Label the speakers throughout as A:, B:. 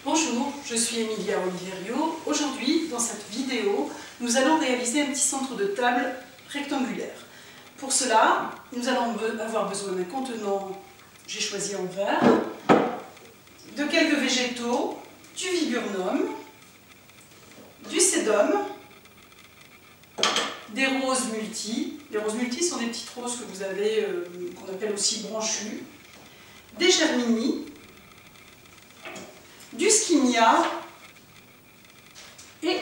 A: Bonjour, je suis Emilia Oliverio. Aujourd'hui, dans cette vidéo, nous allons réaliser un petit centre de table rectangulaire. Pour cela, nous allons avoir besoin d'un contenant, j'ai choisi en verre, de quelques végétaux, du viburnum, du sédum, des roses multis. Les roses multis sont des petites roses que vous avez, qu'on appelle aussi branchues, des germini, du skinia et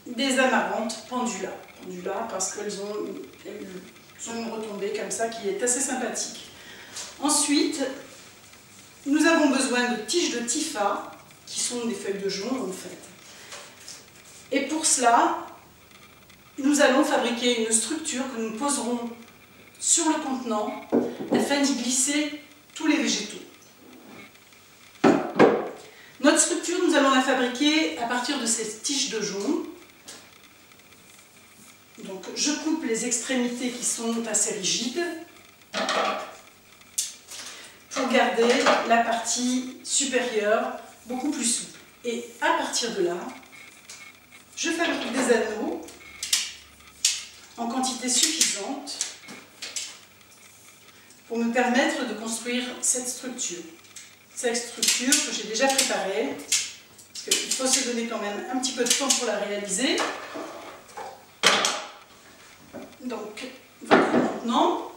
A: des amarantes pendula. Pendula parce qu'elles ont une retombée comme ça qui est assez sympathique. Ensuite, nous avons besoin de tiges de tifa, qui sont des feuilles de jonc en fait. Et pour cela, nous allons fabriquer une structure que nous poserons sur le contenant afin d'y glisser tous les végétaux. Notre structure, nous allons la fabriquer à partir de ces tiges de jonc. Donc, je coupe les extrémités qui sont assez rigides pour garder la partie supérieure beaucoup plus souple. Et à partir de là, je fabrique des anneaux en quantité suffisante pour me permettre de construire cette structure. Cette structure que j'ai déjà préparée, parce qu'il faut se donner quand même un petit peu de temps pour la réaliser. Donc, votre contenant,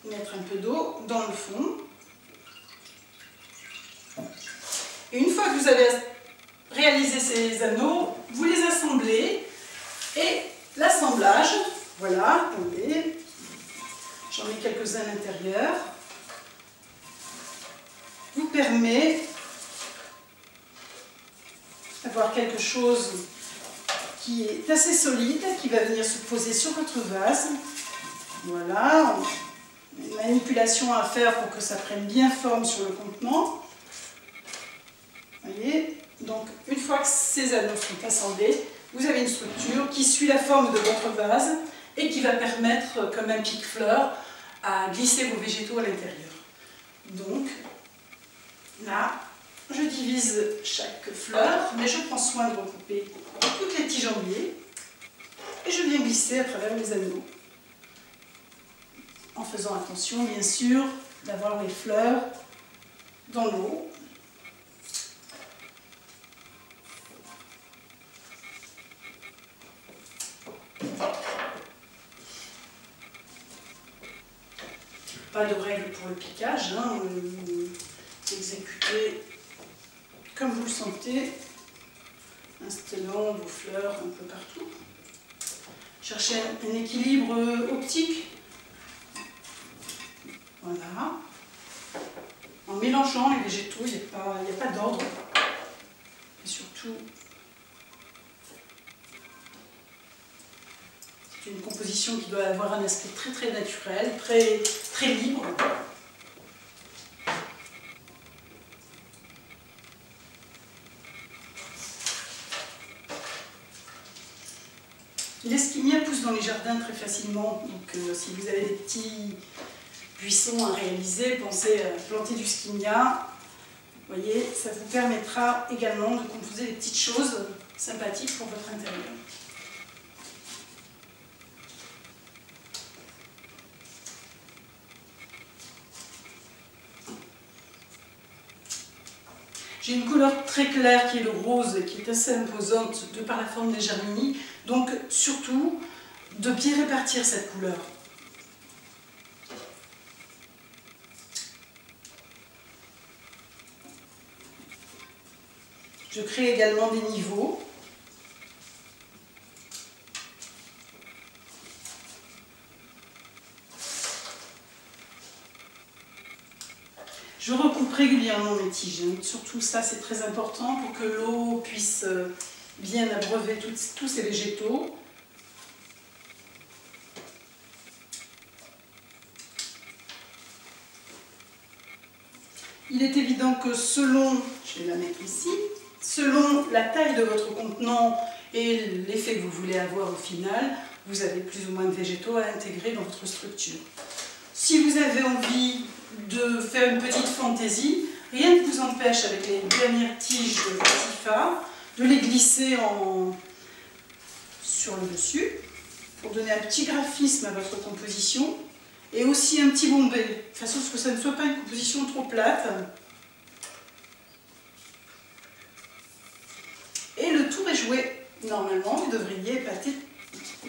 A: mettre un peu d'eau dans le fond. Et une fois que vous avez réalisé ces anneaux, vous les assemblez. Et l'assemblage, voilà, attendez, j'en ai quelques-uns à l'intérieur, vous permet d'avoir quelque chose qui est assez solide, qui va venir se poser sur votre vase. Voilà, une manipulation à faire pour que ça prenne bien forme sur le contenant. Vous voyez, donc une fois que ces anneaux sont assemblés, vous avez une structure qui suit la forme de votre vase et qui va permettre, comme un pique-fleur, à glisser vos végétaux à l'intérieur. Donc, là, je divise chaque fleur, mais je prends soin de recouper toutes les tiges en biais et je viens glisser à travers les anneaux. En faisant attention, bien sûr, d'avoir les fleurs dans l'eau. Pas de règle pour le piquage, hein. Vous exécutez comme vous le sentez, installant vos fleurs un peu partout. Cherchez un équilibre optique. Voilà. En mélangeant les végétaux, il n'y a pas d'ordre. Et surtout, c'est une composition qui doit avoir un aspect très très naturel, très libre. Les skimias poussent dans les jardins très facilement, donc si vous avez des petits buissons à réaliser, pensez à planter du skimia. Vous voyez, ça vous permettra également de composer des petites choses sympathiques pour votre intérieur. J'ai une couleur très claire qui est le rose, qui est assez imposante de par la forme des germini. Donc surtout, de bien répartir cette couleur. Je crée également des niveaux. Je recoupe régulièrement mes tiges, hein. Surtout ça c'est très important pour que l'eau puisse bien abreuver tous ces végétaux. Il est évident que selon, je vais la mettre ici, selon la taille de votre contenant et l'effet que vous voulez avoir au final, vous avez plus ou moins de végétaux à intégrer dans votre structure. Si vous avez envie de faire une petite fantaisie, rien ne vous empêche avec les dernières tiges de Tifa de les glisser sur le dessus pour donner un petit graphisme à votre composition et aussi un petit bombé, de façon à ce que ça ne soit pas une composition trop plate. Et le tour est joué. Normalement, vous devriez épater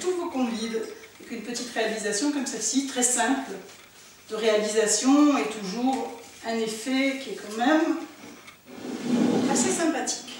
A: tous vos convives avec une petite réalisation comme celle-ci, très simple de réalisation et toujours un effet qui est quand même assez sympathique.